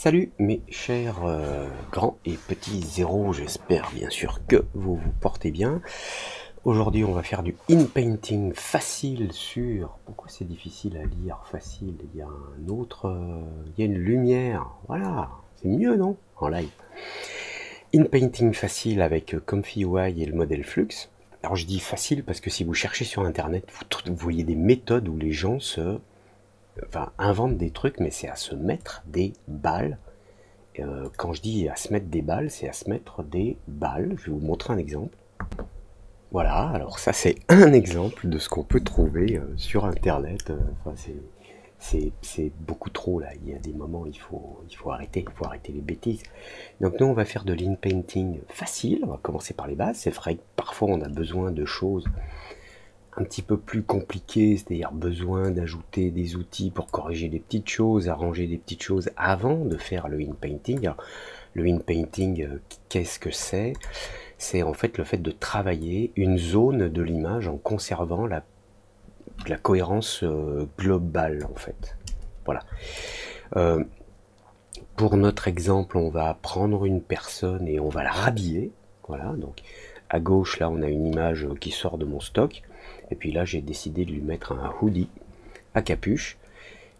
Salut mes chers grands et petits zéros, j'espère bien sûr que vous vous portez bien. Aujourd'hui on va faire du in-painting facile sur... Pourquoi c'est difficile à lire facile? Il y a un autre... il y a une lumière, voilà, c'est mieux non? En live. In-painting facile avec Comfy UI et le modèle Flux. Alors je dis facile parce que si vous cherchez sur internet, vous voyez des méthodes où les gens inventent des trucs, mais c'est à se mettre des balles. Quand je dis à se mettre des balles, c'est à se mettre des balles. Je vais vous montrer un exemple. Voilà, alors ça c'est un exemple de ce qu'on peut trouver sur internet. C'est beaucoup trop là, il y a des moments il faut arrêter les bêtises. Donc nous on va faire de l'in-painting facile, on va commencer par les bases. C'est vrai que parfois on a besoin de choses un petit peu plus compliquées, c'est-à-dire besoin d'ajouter des outils pour corriger des petites choses, arranger des petites choses avant de faire le in-painting. Alors, le in-painting, qu'est-ce que c'est? C'est en fait le fait de travailler une zone de l'image en conservant la cohérence globale en fait. Voilà. Pour notre exemple, on va prendre une personne et on va la rhabiller. Voilà, donc à gauche là on a une image qui sort de mon stock. Et puis là j'ai décidé de lui mettre un hoodie à capuche,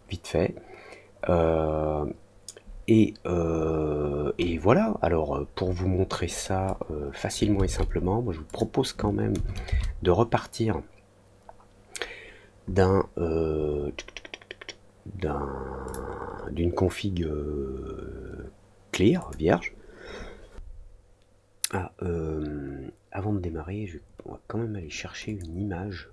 vite fait. Et voilà, alors pour vous montrer ça facilement et simplement, moi je vous propose quand même de repartir d'une config clear, vierge. Avant de démarrer, on va quand même aller chercher une image.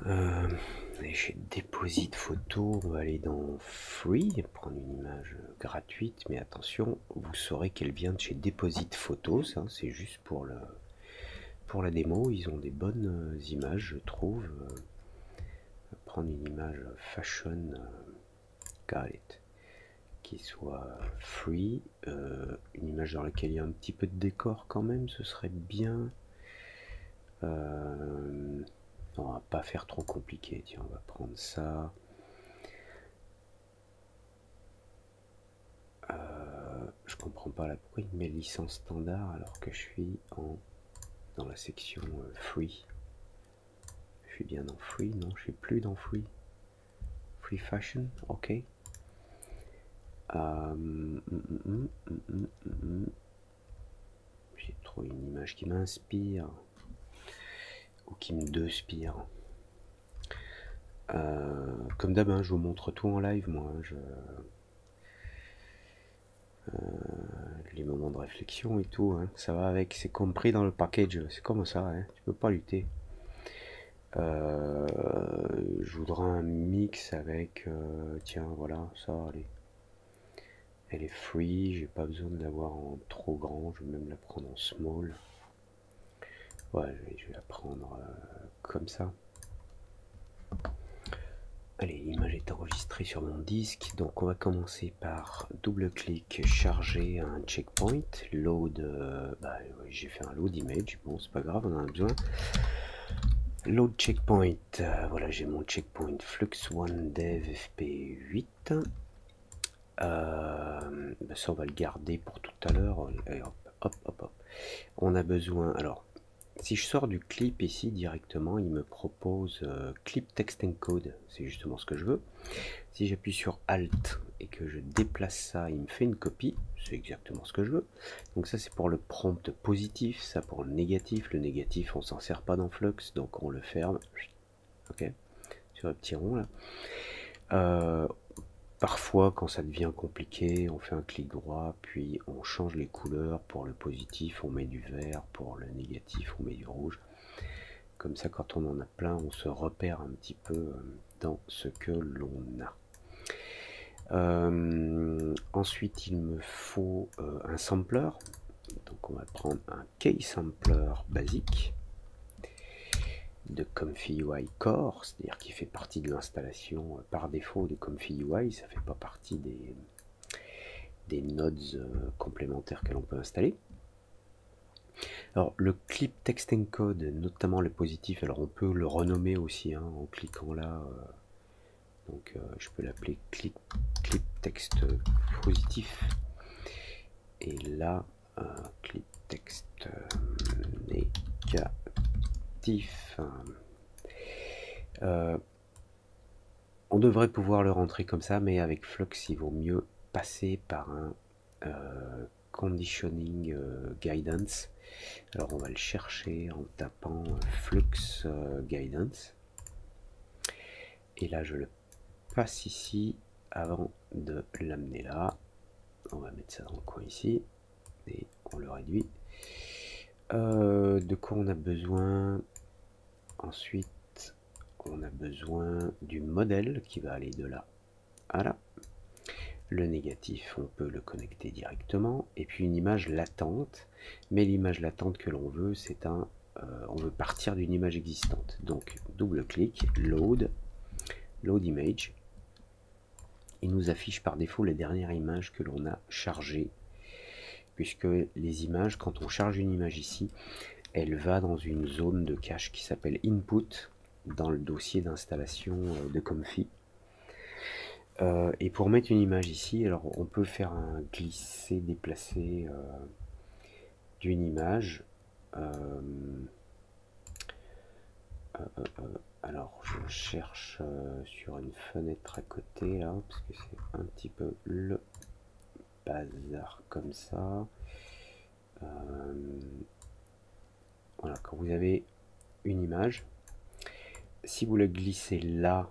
Aller chez Deposit Photo, on va aller dans Free, prendre une image gratuite, mais attention, vous saurez qu'elle vient de chez Deposit Photos, hein, c'est juste pour la démo, ils ont des bonnes images, je trouve. Prendre une image fashion, got it, qui soit free, une image dans laquelle il y a un petit peu de décor quand même, ce serait bien. On va pas faire trop compliqué, tiens, on va prendre ça. Je comprends pas là, pourquoi il met licence standard alors que je suis dans la section free. Je suis bien dans free, non, je suis plus dans free. Free fashion, ok. J'ai trouvé une image qui m'inspire ou qui me despire. Comme d'hab, hein, je vous montre tout en live, moi. Les moments de réflexion et tout, hein, ça va avec, c'est compris dans le package, c'est comme ça, hein, tu peux pas lutter. Je voudrais un mix avec, tiens, voilà, ça, allez. Elle est free, j'ai pas besoin de l'avoir en trop grand, je vais même la prendre en small. Ouais, je vais la prendre comme ça. Allez, l'image est enregistrée sur mon disque, donc on va commencer par double-clic, charger un checkpoint, load, j'ai fait un load image, bon c'est pas grave, on en a besoin. Load checkpoint, voilà j'ai mon checkpoint Flux One Dev FP8. Ça on va le garder pour tout à l'heure. Hop. On a besoin, alors si je sors du clip ici directement, il me propose clip text encode, c'est justement ce que je veux. Si j'appuie sur Alt et que je déplace ça, il me fait une copie, c'est exactement ce que je veux. Donc ça c'est pour le prompt positif, ça pour le négatif. Le négatif on s'en sert pas dans Flux, donc on le ferme. Ok, sur le petit rond là. Parfois, quand ça devient compliqué, on fait un clic droit, puis on change les couleurs. Pour le positif, on met du vert, pour le négatif, on met du rouge. Comme ça, quand on en a plein, on se repère un petit peu dans ce que l'on a. Ensuite, il me faut un sampler. Donc, on va prendre un key sampler basique de Comfy UI Core, c'est-à-dire qui fait partie de l'installation par défaut de Comfy UI, ça fait pas partie des nodes complémentaires que l'on peut installer. Alors le clip text encode, notamment le positif, alors on peut le renommer aussi hein, en cliquant là, donc je peux l'appeler clip texte positif. Et là, clip texte négatif. On devrait pouvoir le rentrer comme ça, mais avec Flux, il vaut mieux passer par un conditioning guidance. Alors on va le chercher en tapant Flux guidance. Et là, je le passe ici avant de l'amener là. On va mettre ça dans le coin ici et on le réduit. De quoi on a besoin? Ensuite, on a besoin du modèle qui va aller de là à là. Le négatif, on peut le connecter directement. Et puis une image latente. Mais l'image latente que l'on veut, c'est un... on veut partir d'une image existante. Donc, double-clic, load image. Il nous affiche par défaut les dernières images que l'on a chargées, puisque les images, quand on charge une image ici, elle va dans une zone de cache qui s'appelle input dans le dossier d'installation de Comfy. Et pour mettre une image ici, alors on peut faire un glisser déplacer d'une image. Alors je cherche sur une fenêtre à côté là, parce que c'est un petit peu le bazar comme ça. Voilà, quand vous avez une image, si vous la glissez là,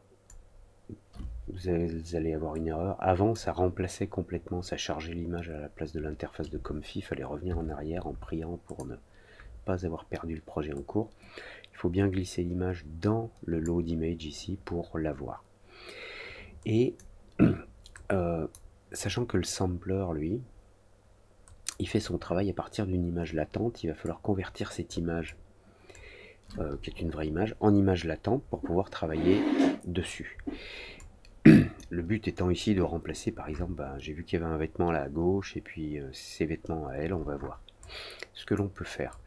vous allez avoir une erreur. Avant, ça remplaçait complètement, ça chargeait l'image à la place de l'interface de Comfy. Il fallait revenir en arrière en priant pour ne pas avoir perdu le projet en cours. Il faut bien glisser l'image dans le load image ici pour l'avoir. Et sachant que le sampler, lui, il fait son travail à partir d'une image latente, il va falloir convertir cette image, qui est une vraie image, en image latente pour pouvoir travailler dessus. Le but étant ici de remplacer, par exemple, j'ai vu qu'il y avait un vêtement là à gauche, et puis ces vêtements à elle, on va voir ce que l'on peut faire.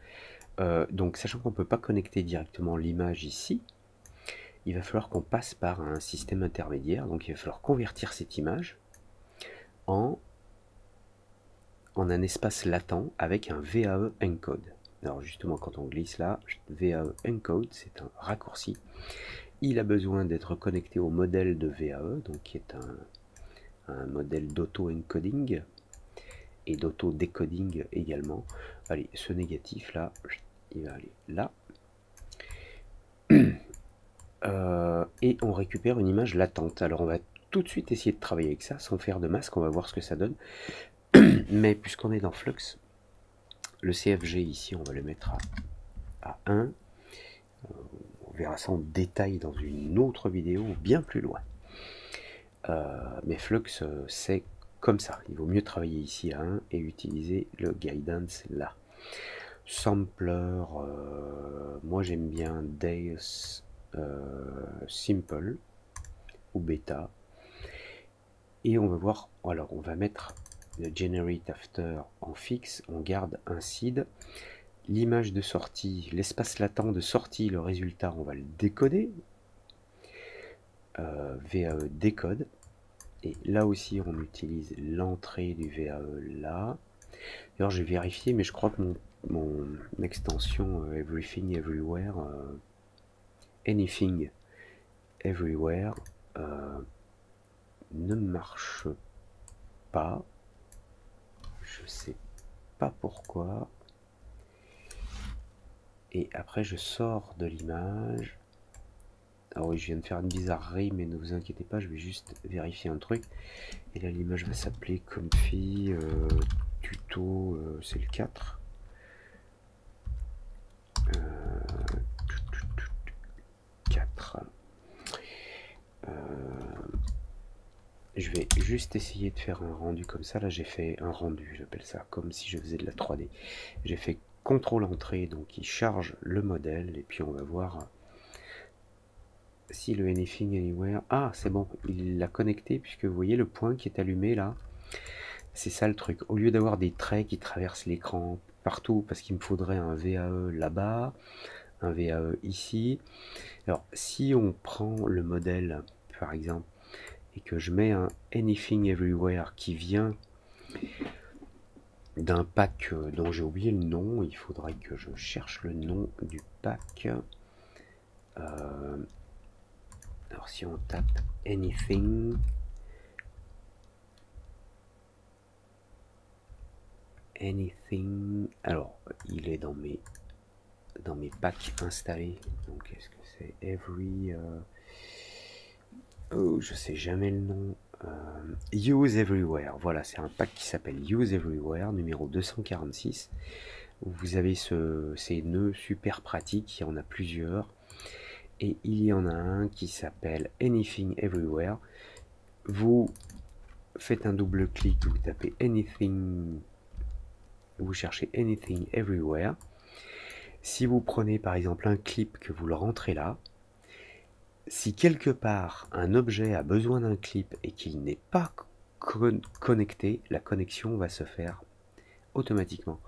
Donc, sachant qu'on ne peut pas connecter directement l'image ici, il va falloir qu'on passe par un système intermédiaire. Donc, il va falloir convertir cette image en un espace latent avec un VAE encode. Alors, justement, quand on glisse là, VAE encode, c'est un raccourci. Il a besoin d'être connecté au modèle de VAE, donc qui est un modèle d'auto-encoding et d'auto-décoding également. Allez, ce négatif là, il va aller là. Et on récupère une image latente. Alors on va tout de suite essayer de travailler avec ça sans faire de masque, on va voir ce que ça donne. Mais puisqu'on est dans Flux, le CFG ici, on va le mettre à 1. On verra ça en détail dans une autre vidéo bien plus loin. Mais Flux, c'est comme ça. Il vaut mieux travailler ici à 1 et utiliser le guidance là. Sampler, moi j'aime bien Deus Simple ou Beta. Et on va voir, alors on va mettre le Generate After en fixe, on garde un seed. L'image de sortie, l'espace latent de sortie, le résultat, on va le décoder. VAE décode. Et là aussi, on utilise l'entrée du VAE là. D'ailleurs, j'ai vérifié, mais je crois que mon extension Everything Everywhere, Anything Everywhere, ne marche pas. Je sais pas pourquoi. Et après, je sors de l'image. Alors oui, je viens de faire une bizarrerie, mais ne vous inquiétez pas, je vais juste vérifier un truc. Et là, l'image va s'appeler Comfy tuto, c'est le 4. Je vais juste essayer de faire un rendu comme ça. Là, j'ai fait un rendu, j'appelle ça, comme si je faisais de la 3D. J'ai fait CTRL entrée, donc il charge le modèle, et puis on va voir si le Anything Anywhere... Ah, c'est bon, il l'a connecté, puisque vous voyez le point qui est allumé là. C'est ça le truc. Au lieu d'avoir des traits qui traversent l'écran partout, parce qu'il me faudrait un VAE là-bas, un VAE ici. Alors, si on prend le modèle, par exemple, et que je mets un Anything Everywhere qui vient d'un pack dont j'ai oublié le nom, il faudrait que je cherche le nom du pack. Alors si on tape Anything, alors il est dans mes packs installés, donc est-ce que c'est Every, oh je sais jamais le nom, Use Everywhere, voilà, c'est un pack qui s'appelle Use Everywhere, numéro 246, où vous avez ces nœuds super pratiques, il y en a plusieurs, et il y en a un qui s'appelle Anything Everywhere. Vous faites un double clic, vous tapez Anything, vous cherchez Anything Everywhere. Si vous prenez par exemple un clip, que vous le rentrez là, si quelque part un objet a besoin d'un clip et qu'il n'est pas connecté, la connexion va se faire automatiquement.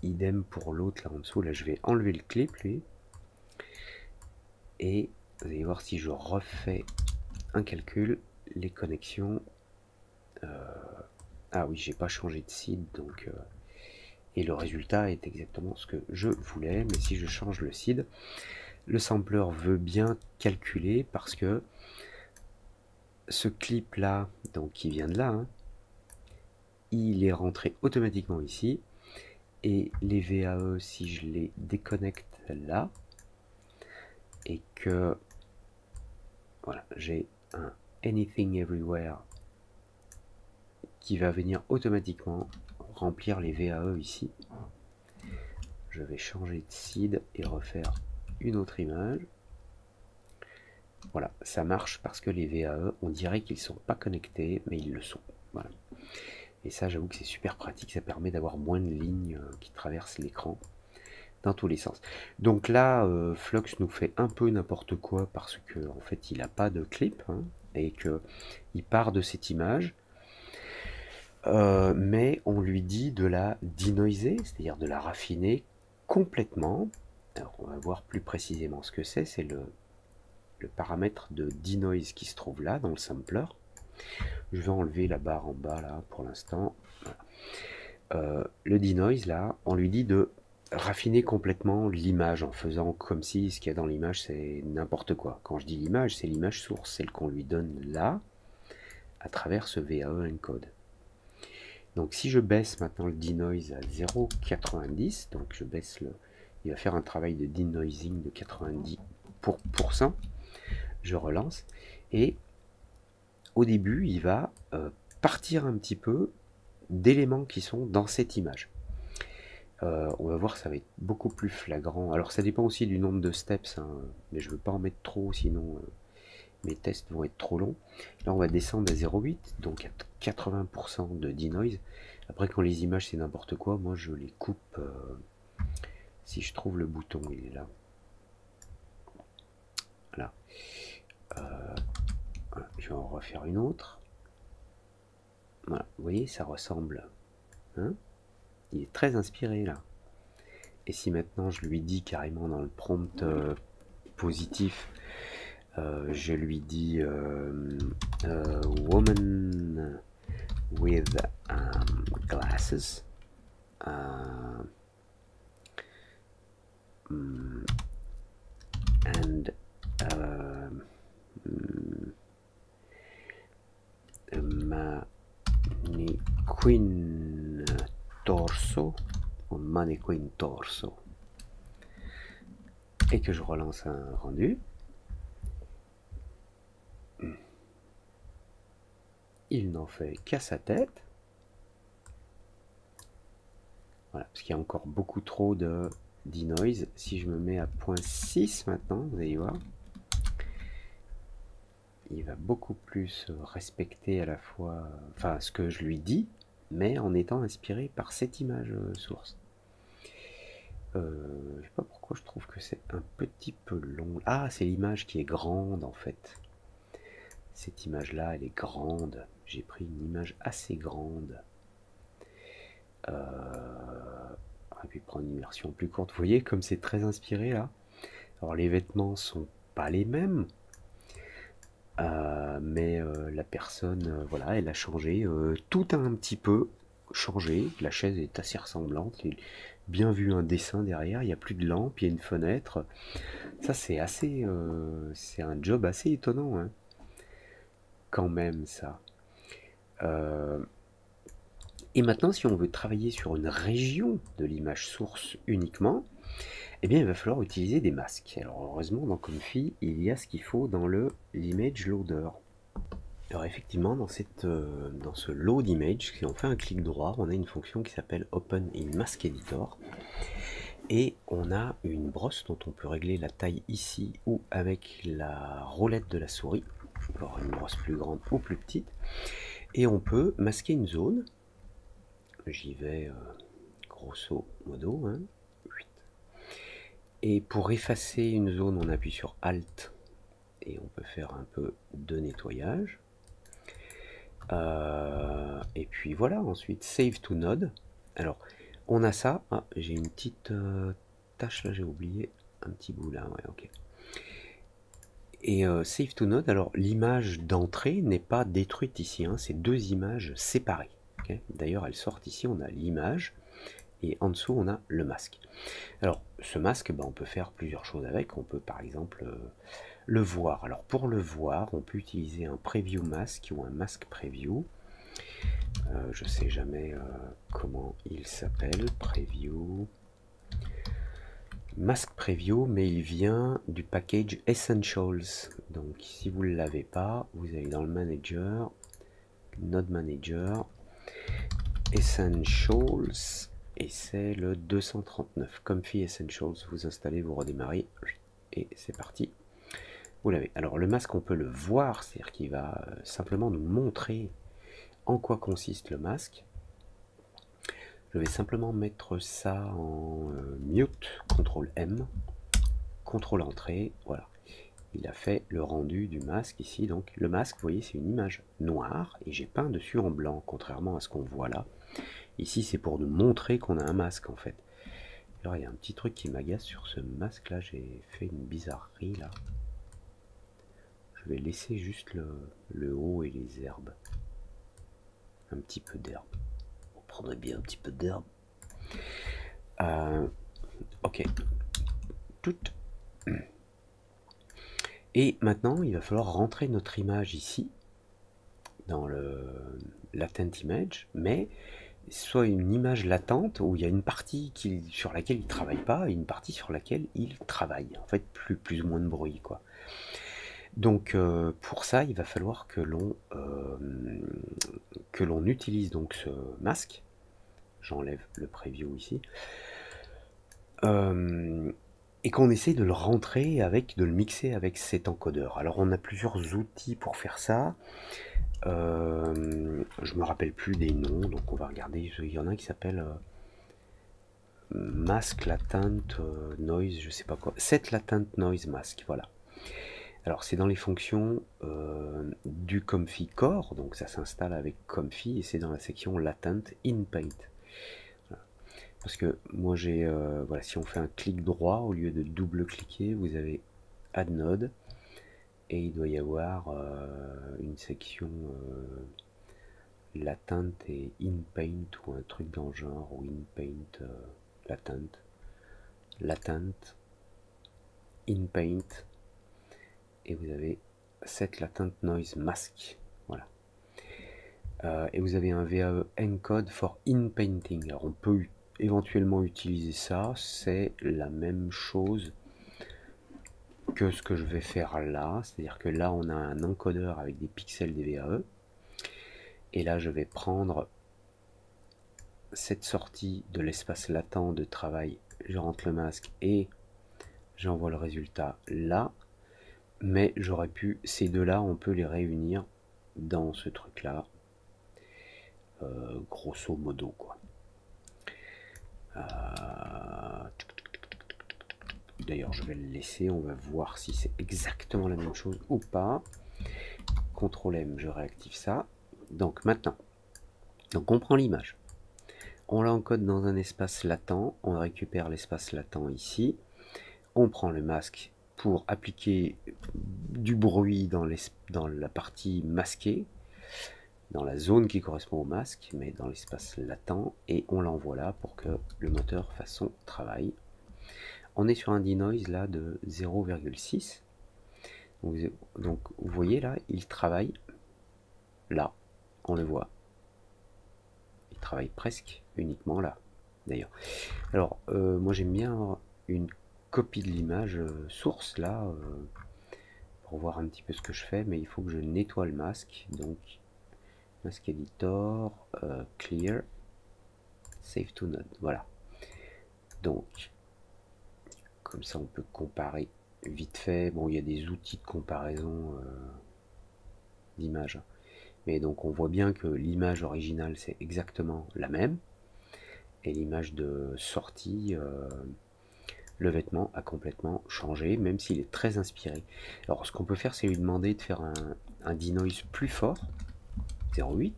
Idem pour l'autre là en dessous, là je vais enlever le clip lui, et vous allez voir si je refais un calcul, les connexions, ah oui, j'ai pas changé de seed, donc et le résultat est exactement ce que je voulais, mais si je change le seed, le sampler veut bien calculer, parce que ce clip là, donc qui vient de là, hein, il est rentré automatiquement ici, et les VAE, si je les déconnecte là, et que voilà, j'ai un Anything Everywhere qui va venir automatiquement remplir les VAE ici. Je vais changer de seed et refaire une autre image. Voilà, ça marche parce que les VAE, on dirait qu'ils ne sont pas connectés, mais ils le sont. Voilà. Et ça, j'avoue que c'est super pratique, ça permet d'avoir moins de lignes qui traversent l'écran dans tous les sens. Donc là, Flux nous fait un peu n'importe quoi parce que en fait, il n'a pas de clip, hein, et qu'il part de cette image. Mais on lui dit de la denoiser, c'est-à-dire de la raffiner complètement. Alors on va voir plus précisément ce que c'est le paramètre de denoise qui se trouve là dans le sampler. Je vais enlever la barre en bas là pour l'instant. Voilà. Le denoise là, on lui dit de raffiner complètement l'image en faisant comme si ce qu'il y a dans l'image c'est n'importe quoi. Quand je dis l'image, c'est l'image source, celle qu'on lui donne là à travers ce VAE encode. Donc si je baisse maintenant le denoise à 0,90, donc je baisse il va faire un travail de denoising de 90%, je relance, et au début il va partir un petit peu d'éléments qui sont dans cette image. On va voir, ça va être beaucoup plus flagrant. Alors ça dépend aussi du nombre de steps, hein, mais je ne veux pas en mettre trop, sinon mes tests vont être trop longs. Là on va descendre à 0,8, donc à 80% de denoise. Après quand les images c'est n'importe quoi, moi je les coupe. Si je trouve le bouton, il est là. Voilà. Voilà. Je vais en refaire une autre. Voilà, vous voyez, ça ressemble. Hein, il est très inspiré là. Et si maintenant je lui dis carrément dans le prompt positif, je lui dis woman with glasses, and mannequin torso, ou mannequin torso, et que je relance un rendu. Il n'en fait qu'à sa tête. Voilà, parce qu'il y a encore beaucoup trop de denoise. Si je me mets à 0.6 maintenant, vous allez voir, il va beaucoup plus respecter à la fois, enfin, ce que je lui dis, mais en étant inspiré par cette image source. Je sais pas pourquoi je trouve que c'est un petit peu long. Ah, c'est l'image qui est grande en fait. Cette image-là, elle est grande. J'ai pris une image assez grande. Et puis prendre une version plus courte. Vous voyez comme c'est très inspiré là. Alors les vêtements sont pas les mêmes. Mais la personne, voilà, elle a changé. Tout a un petit peu changé. La chaise est assez ressemblante. J'ai bien vu un dessin derrière. Il n'y a plus de lampe, il y a une fenêtre. Ça, c'est assez. C'est un job assez étonnant, hein, quand même, ça. Euh, et maintenant, si on veut travailler sur une région de l'image source uniquement, eh bien, il va falloir utiliser des masques. Alors, heureusement, dans Comfy, il y a ce qu'il faut dans le l'image loader. Alors effectivement, dans ce load image, si on fait un clic droit, on a une fonction qui s'appelle Open in Mask Editor. Et on a une brosse dont on peut régler la taille ici ou avec la roulette de la souris. Alors une brosse plus grande ou plus petite. Et on peut masquer une zone. J'y vais grosso modo. Hein. Et pour effacer une zone, on appuie sur Alt. Et on peut faire un peu de nettoyage. Et puis voilà, ensuite Save to Node. Alors, on a ça. Ah, j'ai une petite tâche là, j'ai oublié un petit bout là. Ouais, ok. Et Save to Node, alors l'image d'entrée n'est pas détruite ici, hein, c'est deux images séparées. Okay. D'ailleurs, elles sortent ici, on a l'image et en dessous, on a le masque. Alors, ce masque, ben, on peut faire plusieurs choses avec. On peut par exemple le voir. Alors, pour le voir, on peut utiliser un preview mask ou un mask preview. Je sais jamais comment il s'appelle, preview, mask preview, mais il vient du package Essentials. Donc si vous ne l'avez pas, vous allez dans le manager, Node Manager, Essentials, et c'est le 239. Comfy Essentials, vous installez, vous redémarrez, et c'est parti. Vous l'avez. Alors le masque, on peut le voir, c'est-à-dire qu'il va simplement nous montrer en quoi consiste le masque. Je vais simplement mettre ça en mute, CTRL M, CTRL entrée, voilà. Il a fait le rendu du masque ici, donc le masque, vous voyez, c'est une image noire, et j'ai peint dessus en blanc, contrairement à ce qu'on voit là. Ici, c'est pour nous montrer qu'on a un masque, en fait. Alors, il y a un petit truc qui m'agace sur ce masque là, j'ai fait une bizarrerie là. Je vais laisser juste le haut et les herbes. Un petit peu d'herbe. On prendrait bien un petit peu d'herbe. Ok. Tout. Et maintenant, il va falloir rentrer notre image ici, dans le latent image, mais soit une image latente où il y a une partie sur laquelle il ne travaille pas et une partie sur laquelle il travaille. En fait, plus ou moins de bruit, quoi. Donc, pour ça, il va falloir que l'on utilise donc ce masque. J'enlève le preview ici. Et qu'on essaie de le rentrer de le mixer avec cet encodeur. Alors on a plusieurs outils pour faire ça. Je me rappelle plus des noms, donc on va regarder. Il y en a un qui s'appelle Mask Latent Noise, je sais pas quoi. Set Latent Noise Mask, voilà. Alors c'est dans les fonctions du Comfy Core, donc ça s'installe avec Comfy et c'est dans la section Latent in Paint. Parce que moi j'ai, voilà, si on fait un clic droit, au lieu de double-cliquer, vous avez Add Node, et il doit y avoir une section Latent et In Paint, ou un truc dans le genre, ou In Paint, Latent, In Paint, et vous avez Set Latent Noise Mask, voilà. Et vous avez un VAE Encode for In Painting, alors on peut éventuellement utiliser ça, c'est la même chose que ce que je vais faire là, c'est-à-dire que là on a un encodeur avec des pixels des VAE, et là je vais prendre cette sortie de l'espace latent de travail, je rentre le masque et j'envoie le résultat là, mais j'aurais pu, ces deux là on peut les réunir dans ce truc là, grosso modo quoi. D'ailleurs je vais le laisser, on va voir si c'est exactement la même chose ou pas. CTRL M, je réactive ça. Donc maintenant, donc on prend l'image, on l'encode dans un espace latent, on récupère l'espace latent ici, on prend le masque pour appliquer du bruit dans la partie masquée, dans la zone qui correspond au masque, mais dans l'espace latent, et on l'envoie là pour que le moteur fasse son travail. On est sur un denoise là de 0,6. Donc vous voyez là, il travaille là, on le voit. Il travaille presque uniquement là, d'ailleurs. Alors, moi j'aime bien une copie de l'image source là, pour voir un petit peu ce que je fais, mais il faut que je nettoie le masque. Donc, masque editor, clear, save to node, voilà. Donc, comme ça on peut comparer vite fait. Bon, il y a des outils de comparaison d'image, mais donc on voit bien que l'image originale c'est exactement la même, et l'image de sortie, le vêtement a complètement changé, même s'il est très inspiré. Alors ce qu'on peut faire, c'est lui demander de faire un denoise plus fort, 0,8.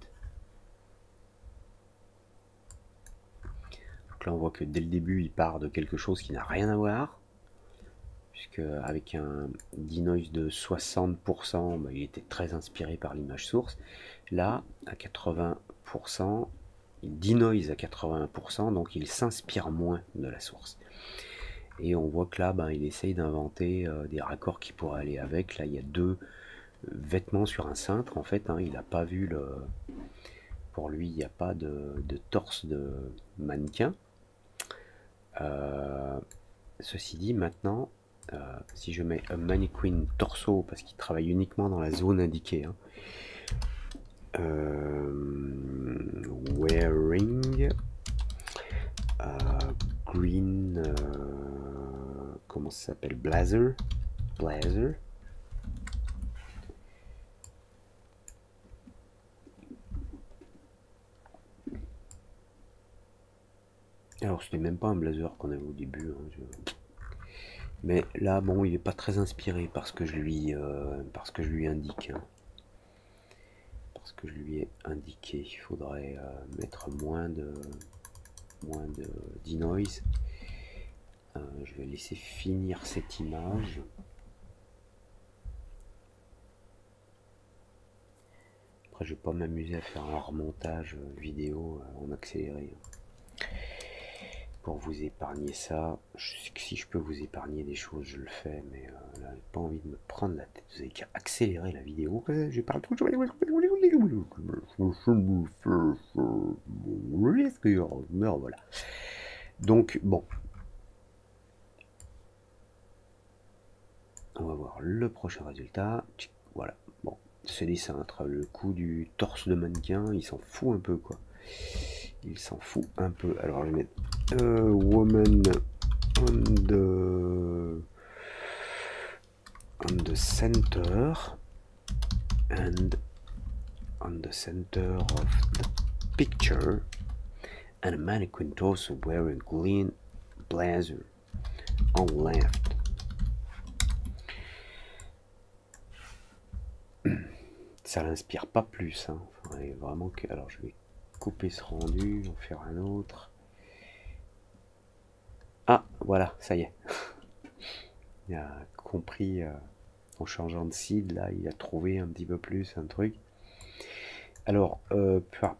Donc là on voit que dès le début il part de quelque chose qui n'a rien à voir, puisque avec un denoise de 60%, bah, il était très inspiré par l'image source. Là à 80%, il denoise à 80%, donc il s'inspire moins de la source. Et on voit que là, ben, il essaye d'inventer des raccords qui pourraient aller avec. Là, il y a deux vêtements sur un cintre, en fait. Hein, il n'a pas vu le... Pour lui, il n'y a pas de torse de mannequin. Ceci dit, maintenant, si je mets un mannequin torso, parce qu'il travaille uniquement dans la zone indiquée, hein, wearing green... comment ça s'appelle, blazer. Alors c'était même pas un blazer qu'on avait au début, hein, mais là bon, il est pas très inspiré parce que je lui indique, hein. Parce que je lui ai indiqué, il faudrait mettre moins de denoise. Je vais laisser finir cette image. Après, je vais pas m'amuser à faire un remontage vidéo en accéléré, hein. Pour vous épargner ça, si je peux vous épargner des choses, je le fais, mais là, j'ai pas envie de me prendre la tête. Vous avez qu'à accélérer la vidéo. Je parle tout. Voilà. Donc, bon. On va voir le prochain résultat. Voilà. Bon, ce dessin, le coup du torse de mannequin, il s'en fout un peu, quoi. Il s'en fout un peu. Alors, je vais mettre woman on the center and on the center of the picture, and a mannequin torso wearing green blazer on left. Ça l'inspire pas plus, hein. Enfin, vraiment que... Alors je vais couper ce rendu, en faire un autre. Ah, voilà, ça y est. Il a compris, en changeant de seed, là, il a trouvé un petit peu plus un truc. Alors,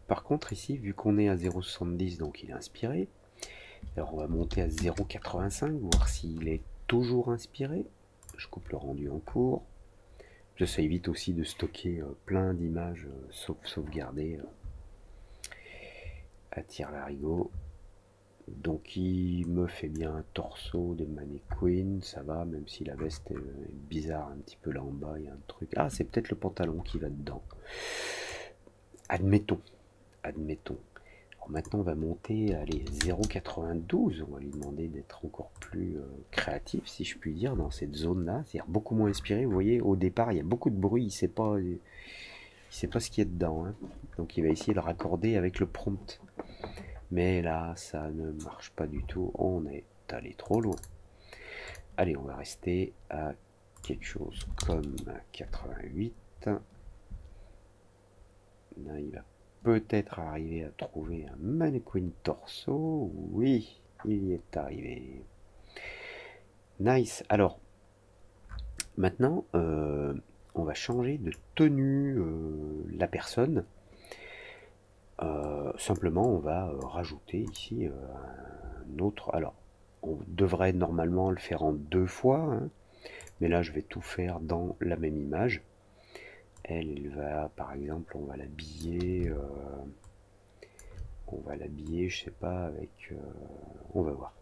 par contre, ici, vu qu'on est à 0,70, donc il est inspiré. Alors, on va monter à 0,85, voir s'il est toujours inspiré. Je coupe le rendu en cours. Ça évite aussi de stocker plein d'images sauvegardées à tire-larigot. Donc il me fait bien un torso de mannequin, ça va, même si la veste est bizarre un petit peu là en bas, il y a un truc. Ah, c'est peut-être le pantalon qui va dedans. Admettons. Alors maintenant on va monter à 0,92, on va lui demander d'être encore plus créatif, si je puis dire, dans cette zone-là, c'est-à-dire beaucoup moins inspiré. Vous voyez, au départ il y a beaucoup de bruit, il sait pas ce qu'il y a dedans, hein. Donc il va essayer de raccorder avec le prompt. Mais là, ça ne marche pas du tout. On est allé trop loin. Allez, on va rester à quelque chose comme 88. Là, il va peut-être arriver à trouver un mannequin torso. Oui, il y est arrivé. Nice. Alors, Maintenant, on va changer de tenue la personne. Simplement, on va rajouter ici un autre. Alors, on devrait normalement le faire en 2 fois, hein, mais là, je vais tout faire dans la même image. Elle va, par exemple, on va l'habiller, je sais pas, avec, on va voir.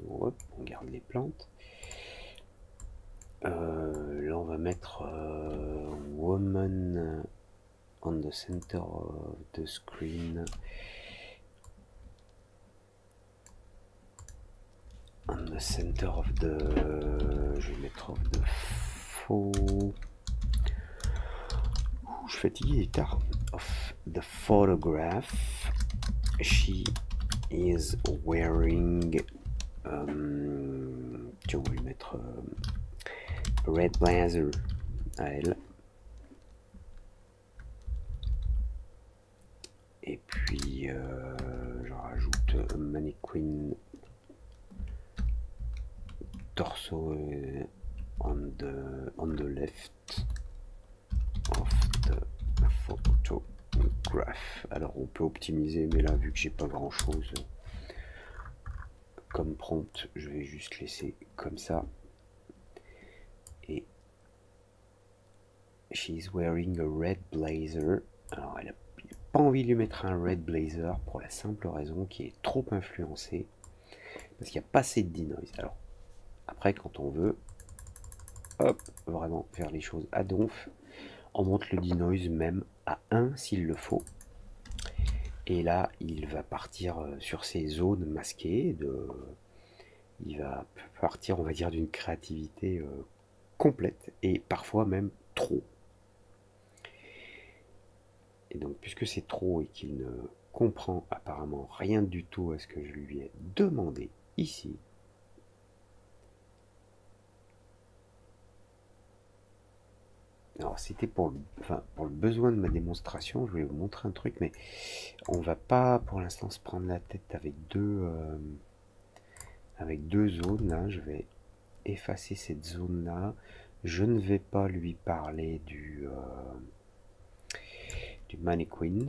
Hop, on garde les plantes. Là, on va mettre woman on the center of the screen. On the center of the, je vais mettre of the faux. Je suis fatigué, il est tard. Of the photograph, she is wearing. Tu vas lui mettre red blazer à elle. Et puis je rajoute mannequin torso on the left of the photograph. Alors on peut optimiser, mais là vu que j'ai pas grand chose comme prompt, je vais juste laisser comme ça. Et she's wearing a red blazer. Alors elle a pas envie de lui mettre un red blazer pour la simple raison qu'il est trop influencé, parce qu'il n'y a pas assez de denoise. Alors après, quand on veut, hop, vraiment faire les choses à donf, on monte le denoise même à 1 s'il le faut. Et là, il va partir sur ces zones masquées. Il va partir, on va dire, d'une créativité complète et parfois même trop. Et donc, puisque c'est trop et qu'il ne comprend apparemment rien du tout à ce que je lui ai demandé ici, alors c'était pour le besoin de ma démonstration, je voulais vous montrer un truc, mais on va pas pour l'instant se prendre la tête avec deux zones là. Je vais effacer cette zone là. Je ne vais pas lui parler du mannequin.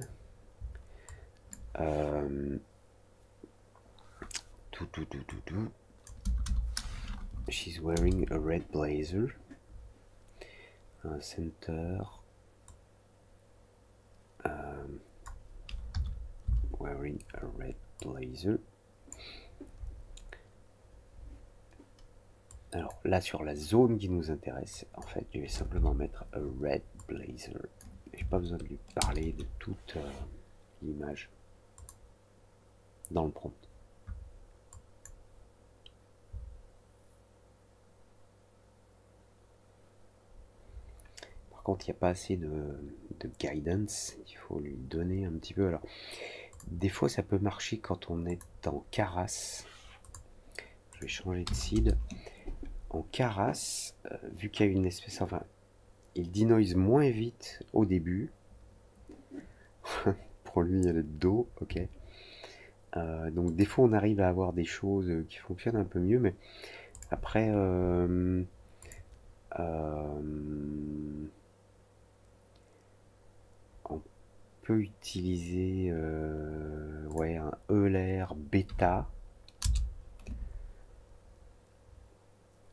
She's wearing a red blazer. Center. Wearing a red blazer. Alors là, sur la zone qui nous intéresse, en fait, je vais simplement mettre a red blazer. J'ai pas besoin de lui parler de toute l'image dans le prompt. Par contre, il n'y a pas assez de guidance, il faut lui donner un petit peu. Alors, des fois, ça peut marcher quand on est en Keras. Je vais changer de seed. En Keras, vu qu'il y a une espèce, enfin, il denoise moins vite au début. Pour lui, elle est de dos, ok. Donc des fois, on arrive à avoir des choses qui fonctionnent un peu mieux, mais après, on peut utiliser ouais, un ELR bêta.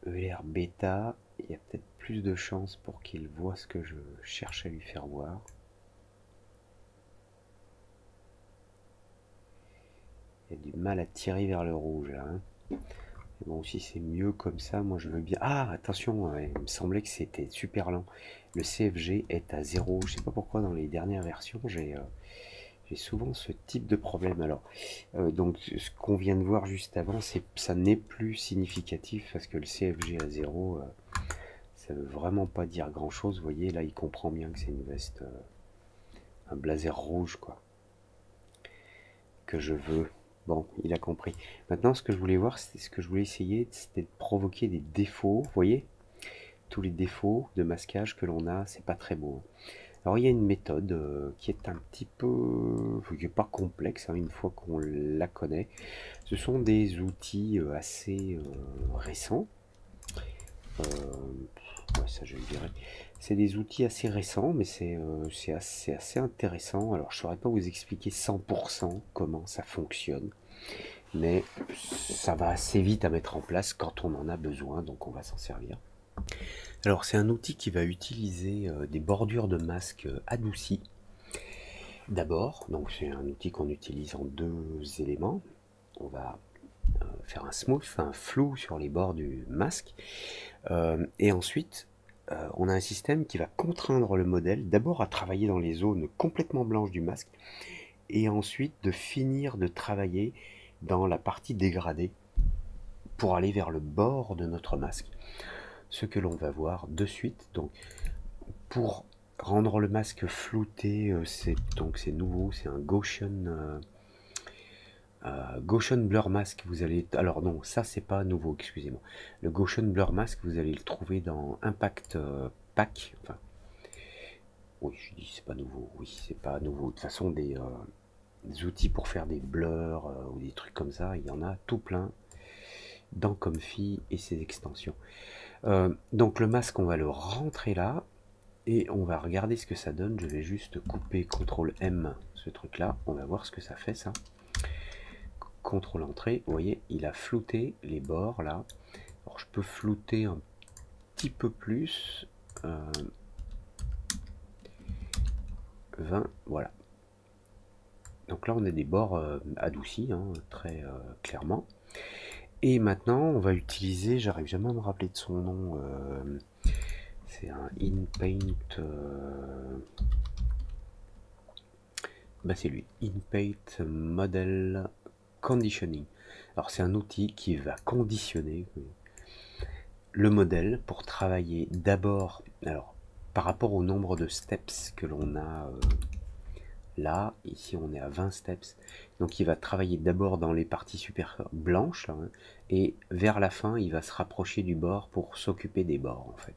ELR bêta, il y a peut-être plus de chances pour qu'il voit ce que je cherche à lui faire voir. Il y a du mal à tirer vers le rouge là. Hein. Bon, si c'est mieux comme ça, moi je veux bien. Ah, attention, il me semblait que c'était super lent. Le CFG est à 0. Je sais pas pourquoi dans les dernières versions, j'ai souvent ce type de problème. Alors, donc ce qu'on vient de voir juste avant, ça n'est plus significatif parce que le CFG à 0, ça veut vraiment pas dire grand chose. Vous voyez, là, il comprend bien que c'est une veste, un blazer rouge, quoi, que je veux. Bon, il a compris. Maintenant, ce que je voulais voir, c'était ce que je voulais essayer, c'était de provoquer des défauts. Vous voyez, tous les défauts de masquage que l'on a, c'est pas très beau. Alors il y a une méthode qui est un petit peu, qui n'est pas complexe, hein, une fois qu'on la connaît. Ce sont des outils assez récents. Ouais, ça je le dirais. C'est des outils assez récents, mais c'est assez intéressant. Alors je saurais pas vous expliquer 100% comment ça fonctionne, mais ça va assez vite à mettre en place quand on en a besoin, donc on va s'en servir. Alors c'est un outil qui va utiliser des bordures de masque adoucies. D'abord, donc c'est un outil qu'on utilise en deux éléments. On va faire un smooth, un flou sur les bords du masque. Et ensuite, on a un système qui va contraindre le modèle d'abord à travailler dans les zones complètement blanches du masque et ensuite de finir de travailler dans la partie dégradée pour aller vers le bord de notre masque. Ce que l'on va voir de suite. Donc, pour rendre le masque flouté, c'est nouveau, c'est un Gaussian Blur Mask. Vous allez, alors non, ça c'est pas nouveau, excusez-moi. Le Gaussian Blur Mask, vous allez le trouver dans Impact Pack. Enfin, oui, je dis c'est pas nouveau. Oui, c'est pas nouveau. De toute façon, des outils pour faire des blurs ou des trucs comme ça, il y en a tout plein dans Comfy et ses extensions. Donc le masque, on va le rentrer là et on va regarder ce que ça donne. Je vais juste couper CTRL M ce truc là. On va voir ce que ça fait ça. CTRL entrée, vous voyez, il a flouté les bords là. Alors je peux flouter un petit peu plus. 20, voilà. Donc là on a des bords adoucis, hein, très clairement. Et maintenant on va utiliser, j'arrive jamais à me rappeler de son nom, c'est un InPaint, bah c'est lui, InPaint Model Conditioning. Alors c'est un outil qui va conditionner le modèle pour travailler d'abord, alors par rapport au nombre de steps que l'on a là, ici on est à 20 steps, donc il va travailler d'abord dans les parties supérieures blanches là, hein, et vers la fin il va se rapprocher du bord pour s'occuper des bords en fait.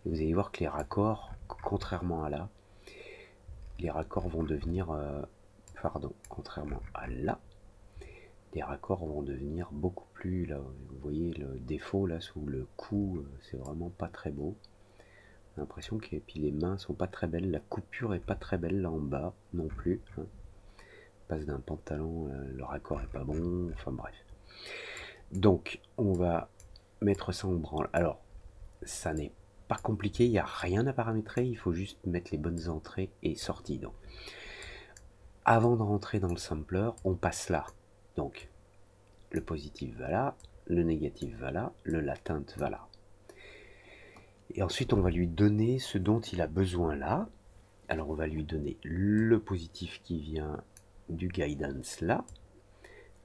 Et vous allez voir que les raccords, contrairement à là, les raccords vont devenir, pardon, contrairement à là, les raccords vont devenir beaucoup plus, là, vous voyez le défaut là sous le cou, c'est vraiment pas très beau. J'ai l'impression que, et puis les mains sont pas très belles, la coupure est pas très belle là en bas non plus. Hein. Passe d'un pantalon, le raccord est pas bon, enfin bref. Donc on va mettre ça en branle. Alors ça n'est pas compliqué, il n'y a rien à paramétrer, il faut juste mettre les bonnes entrées et sorties. Donc, avant de rentrer dans le sampler, on passe là. Donc le positif va là, le négatif va là, le latente va là. Et ensuite on va lui donner ce dont il a besoin là. Alors on va lui donner le positif qui vient du guidance là.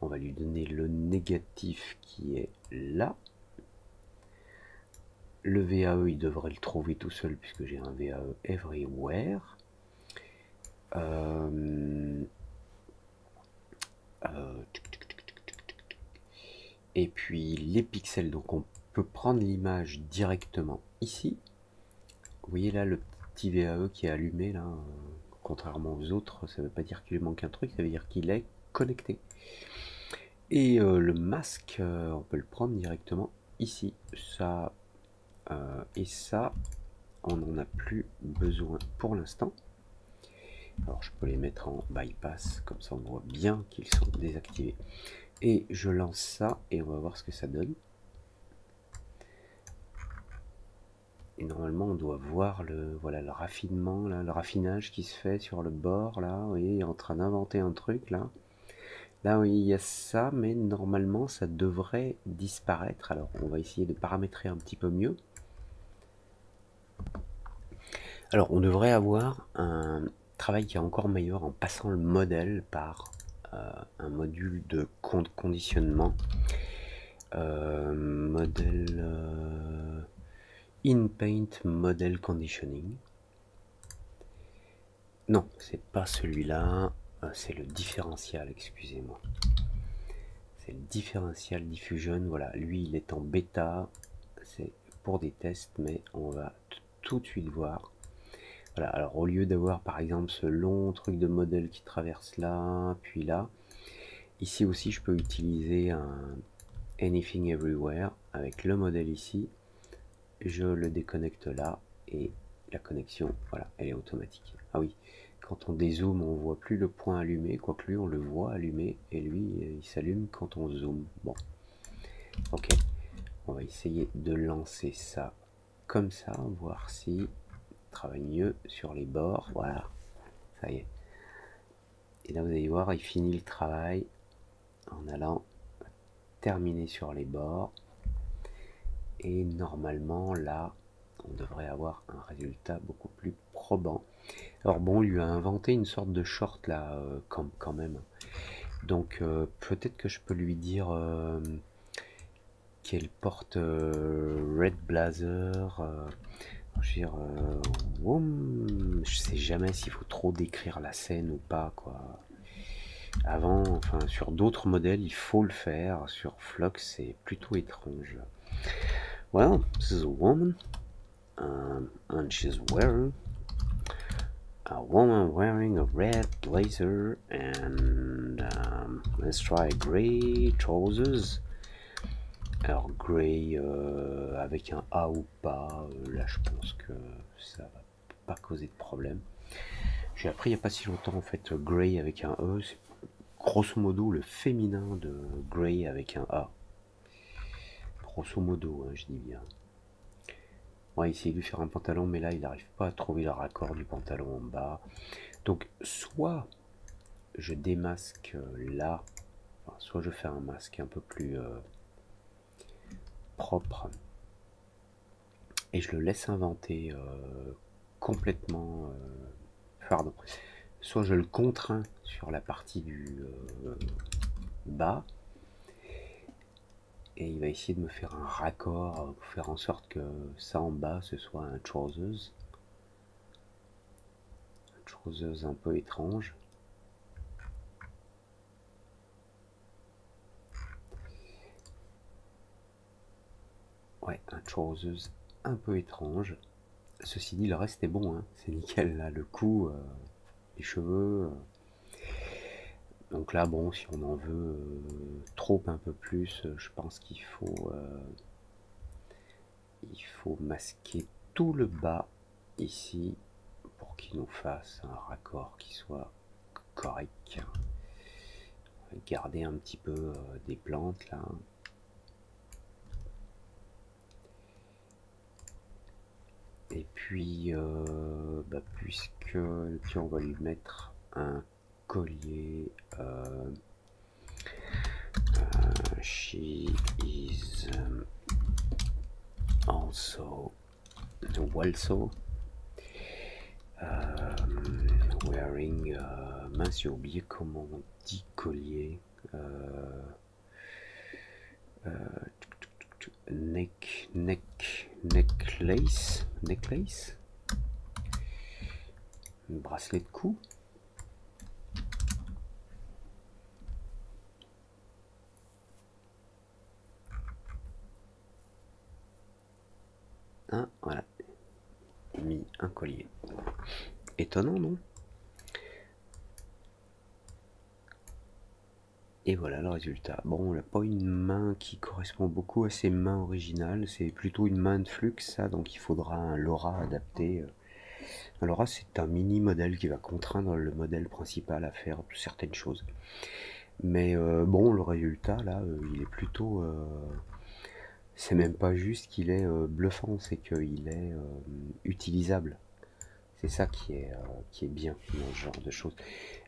On va lui donner le négatif qui est là. Le VAE, il devrait le trouver tout seul puisque j'ai un VAE everywhere. Et puis les pixels, donc on peut prendre l'image directement ici. Vous voyez là le petit VAE qui est allumé là, contrairement aux autres, ça ne veut pas dire qu'il lui manque un truc, ça veut dire qu'il est connecté. Et le masque, on peut le prendre directement ici. Ça et ça, on n'en a plus besoin pour l'instant. Alors je peux les mettre en bypass, comme ça on voit bien qu'ils sont désactivés. Et je lance ça et on va voir ce que ça donne. Et normalement on doit voir le raffinement, là, le raffinage qui se fait sur le bord là, vous voyez, il est en train d'inventer un truc là. Là oui, il y a ça, mais normalement ça devrait disparaître. Alors on va essayer de paramétrer un petit peu mieux. Alors on devrait avoir un travail qui est encore meilleur en passant le modèle par un module de conditionnement. Modèle InPaint Model Conditioning. Non, c'est pas celui-là, c'est le différentiel, excusez-moi. C'est le différentiel diffusion, voilà, lui il est en bêta, c'est pour des tests, mais on va tout de suite voir. Voilà, alors au lieu d'avoir par exemple ce long truc de modèle qui traverse là, puis là, ici aussi je peux utiliser un Anything Everywhere avec le modèle ici, je le déconnecte là et la connexion, voilà, elle est automatique. Ah oui, quand on dézoome, on voit plus le point allumé, quoique lui on le voit allumé et lui il s'allume quand on zoome. Bon, ok, on va essayer de lancer ça comme ça, voir si travaille mieux sur les bords. Voilà, ça y est. Et là vous allez voir, il finit le travail en allant terminer sur les bords. Et normalement là, on devrait avoir un résultat beaucoup plus probant. Alors bon, il lui a inventé une sorte de short là, quand même. Donc peut-être que je peux lui dire qu'elle porte Red Blazer. Je veux dire, je sais jamais s'il faut trop décrire la scène ou pas, quoi. Avant, enfin, sur d'autres modèles, il faut le faire. Sur Flox, c'est plutôt étrange. Well, this is a woman, and she's wearing a woman wearing a red blazer and let's try gray trousers. Alors gray avec un A ou pas, là je pense que ça va pas causer de problème. J'ai appris il n'y a pas si longtemps en fait gray avec un E, c'est grosso modo le féminin de gray avec un A. Grosso modo, hein, je dis bien. On va essayer de lui faire un pantalon, mais là il n'arrive pas à trouver le raccord du pantalon en bas. Donc soit je démasque là, enfin, soit je fais un masque un peu plus propre et je le laisse inventer complètement. Pardon. Soit je le contrains sur la partie du bas et il va essayer de me faire un raccord pour faire en sorte que ça en bas ce soit un trousers un peu étrange. Ouais, un trousers un peu étrange. Ceci dit, le reste est bon, hein. C'est nickel là, le cou, les cheveux. Donc là, bon, si on en veut trop un peu plus, je pense qu'il faut masquer tout le bas ici pour qu'il nous fasse un raccord qui soit correct. On va garder un petit peu des plantes là. Et puis, puisque tiens, on va lui mettre un collier. She is also wearing. Mince, j'ai oublié comment on dit collier. Necklace, bracelet de cou. Hein, voilà, mis un collier. Étonnant, non? Et voilà le résultat. Bon, on n'a pas une main qui correspond beaucoup à ses mains originales, c'est plutôt une main de flux, ça, donc il faudra un LoRa adapté. Un LoRa, c'est un mini modèle qui va contraindre le modèle principal à faire certaines choses. Mais bon, le résultat, là, il est plutôt... c'est même pas juste qu'il est bluffant, c'est qu'il est utilisable. C'est ça qui est bien dans ce genre de choses.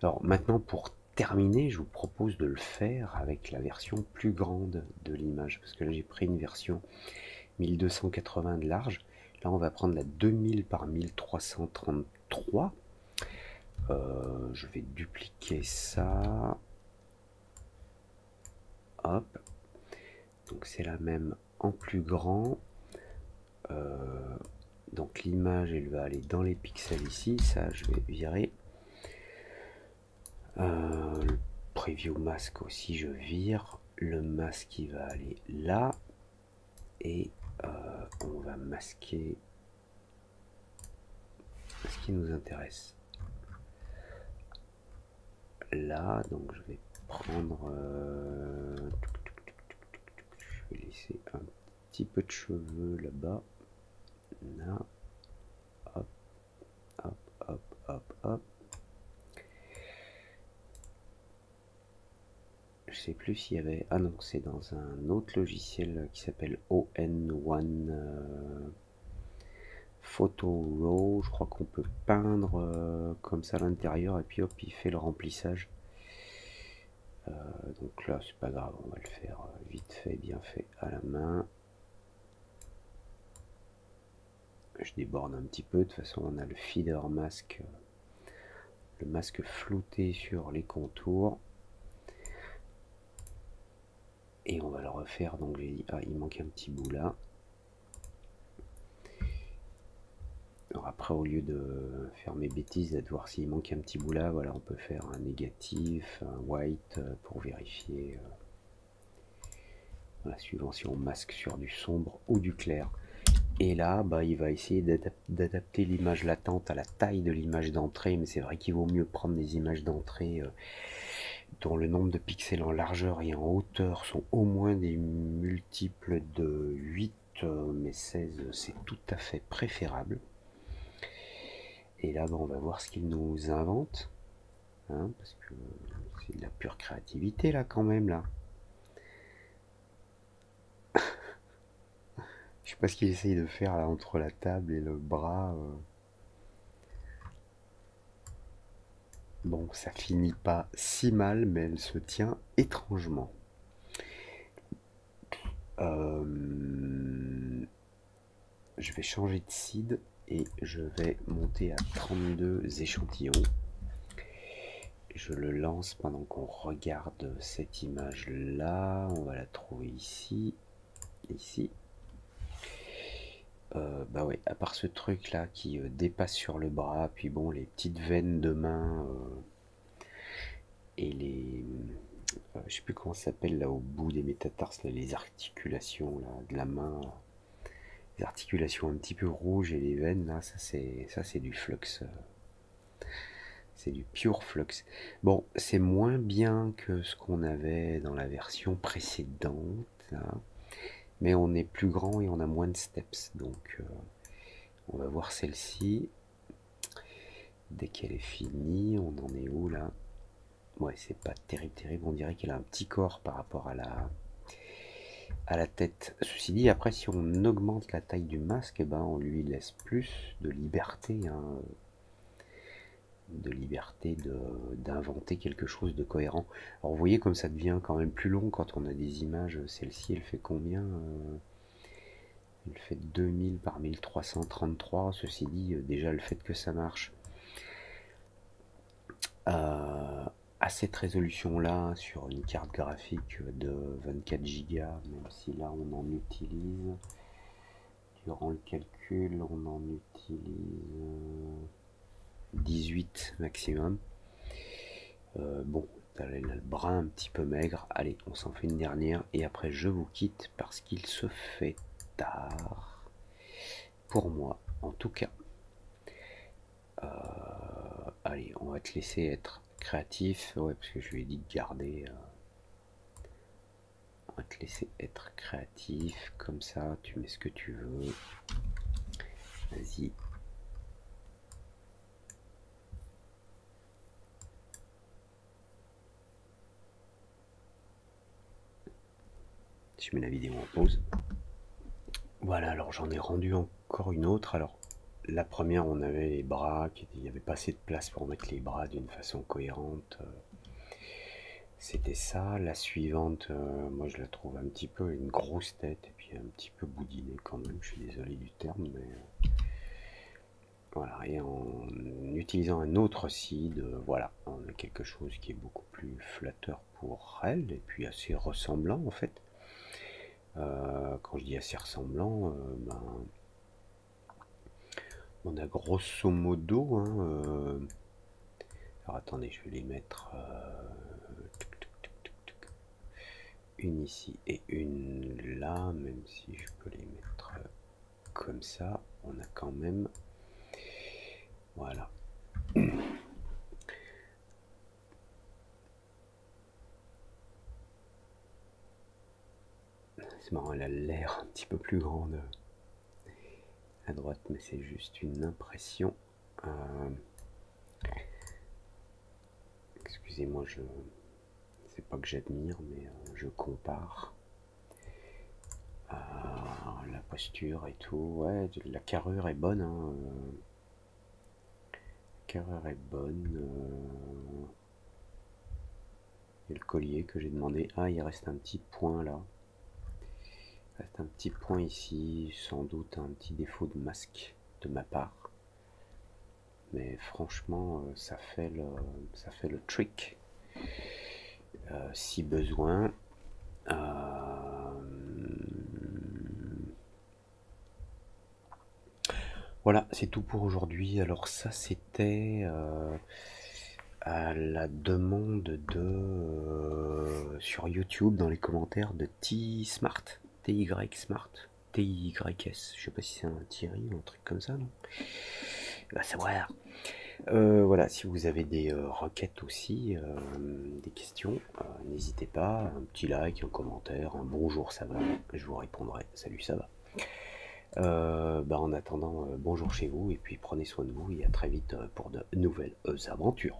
Alors maintenant, pour terminer, je vous propose de le faire avec la version plus grande de l'image, parce que là j'ai pris une version 1280 de large. Là on va prendre la 2000 par 1333. Je vais dupliquer ça. Hop. Donc c'est la même en plus grand. Donc l'image elle va aller dans les pixels ici, ça je vais virer. Le preview mask aussi je vire. Le masque il va aller là. Et on va masquer ce qui nous intéresse. Là, donc je vais prendre... je vais laisser un petit peu de cheveux là-bas. Là. Hop, hop, hop, hop, hop. Je sais plus s'il y avait... Ah non, c'est dans un autre logiciel qui s'appelle ON1 Photo Raw. Je crois qu'on peut peindre comme ça à l'intérieur et puis hop, il fait le remplissage. Donc là, c'est pas grave, on va le faire vite fait, bien fait à la main. Je déborde un petit peu, de toute façon on a le feeder masque, le masque flouté sur les contours. Et on va le refaire, donc j'ai dit, ah il manque un petit bout là. Alors après, au lieu de faire mes bêtises, de voir s'il manque un petit bout là, voilà, on peut faire un négatif, un white pour vérifier. Voilà, suivant si on masque sur du sombre ou du clair. Et là, bah, il va essayer d'adapter l'image latente à la taille de l'image d'entrée, mais c'est vrai qu'il vaut mieux prendre des images d'entrée dont le nombre de pixels en largeur et en hauteur sont au moins des multiples de 8, mais 16 c'est tout à fait préférable. Et là, bah, on va voir ce qu'il nous invente, hein, parce que c'est de la pure créativité là quand même là. Je sais pas ce qu'il essaye de faire là entre la table et le bras. Bon, ça finit pas si mal, mais elle se tient étrangement. Je vais changer de seed et je vais monter à 32 échantillons. Je le lance pendant qu'on regarde cette image là. On va la trouver ici. Ici. Bah ouais, à part ce truc là qui dépasse sur le bras, puis bon, les petites veines de main et les. Je sais plus comment ça s'appelle là au bout des métatarses, là, les articulations là, de la main. Les articulations un petit peu rouges et les veines là, ça c'est du flux. C'est du pure flux. Bon, c'est moins bien que ce qu'on avait dans la version précédente, là, mais on est plus grand et on a moins de steps. Donc on va voir celle-ci. Dès qu'elle est finie, on en est où là? Ouais, c'est pas terrible. On dirait qu'elle a un petit corps par rapport à la tête. Ceci dit, après, si on augmente la taille du masque, eh ben, on lui laisse plus de liberté, hein, d'inventer quelque chose de cohérent. Alors vous voyez comme ça devient quand même plus long quand on a des images. Celle-ci, elle fait combien? Elle fait 2000 par 1333. Ceci dit, déjà le fait que ça marche à cette résolution-là, sur une carte graphique de 24 Go, même si là on en utilise, durant le calcul, on en utilise 18 maximum. Bon, là, le bras un petit peu maigre. Allez, on s'en fait une dernière et après je vous quitte parce qu'il se fait tard. Pour moi, en tout cas. Allez, on va te laisser être créatif. Ouais, parce que je lui ai dit de garder. On va te laisser être créatif. Comme ça, tu mets ce que tu veux. Vas-y. Je mets la vidéo en pause. Voilà, alors j'en ai rendu encore une autre. Alors, la première, on avait les bras, il n'y avait pas assez de place pour mettre les bras d'une façon cohérente. C'était ça. La suivante, moi je la trouve un petit peu une grosse tête et puis un petit peu boudinée quand même. Je suis désolé du terme, mais voilà. Et en utilisant un autre seed, voilà, on a quelque chose qui est beaucoup plus flatteur pour elle et puis assez ressemblant en fait. Quand je dis assez ressemblant, ben, on a grosso modo, hein, alors attendez, je vais les mettre une ici et une là, même si je peux les mettre comme ça, on a quand même Voilà. C'est marrant, elle a l'air un petit peu plus grande à droite, mais c'est juste une impression. Excusez-moi, c'est pas que j'admire, mais je compare la posture et tout. Ouais, la carrure est bonne. Hein, la carrure est bonne. Et le collier que j'ai demandé. Ah, il reste un petit point là. Il reste un petit point ici. Sans doute un petit défaut de masque de ma part. Mais franchement, ça fait le trick. Si besoin. Voilà, c'est tout pour aujourd'hui. Alors ça, c'était à la demande de sur YouTube dans les commentaires de T-Smart, TY Smart, TYS. Je sais pas si c'est un Thierry ou un truc comme ça, non? Va savoir. Voilà, si vous avez des requêtes aussi, des questions, n'hésitez pas, un petit like, un commentaire, un bonjour, ça va, je vous répondrai. Salut, ça va. En attendant, bonjour chez vous, et puis prenez soin de vous, et à très vite pour de nouvelles aventures.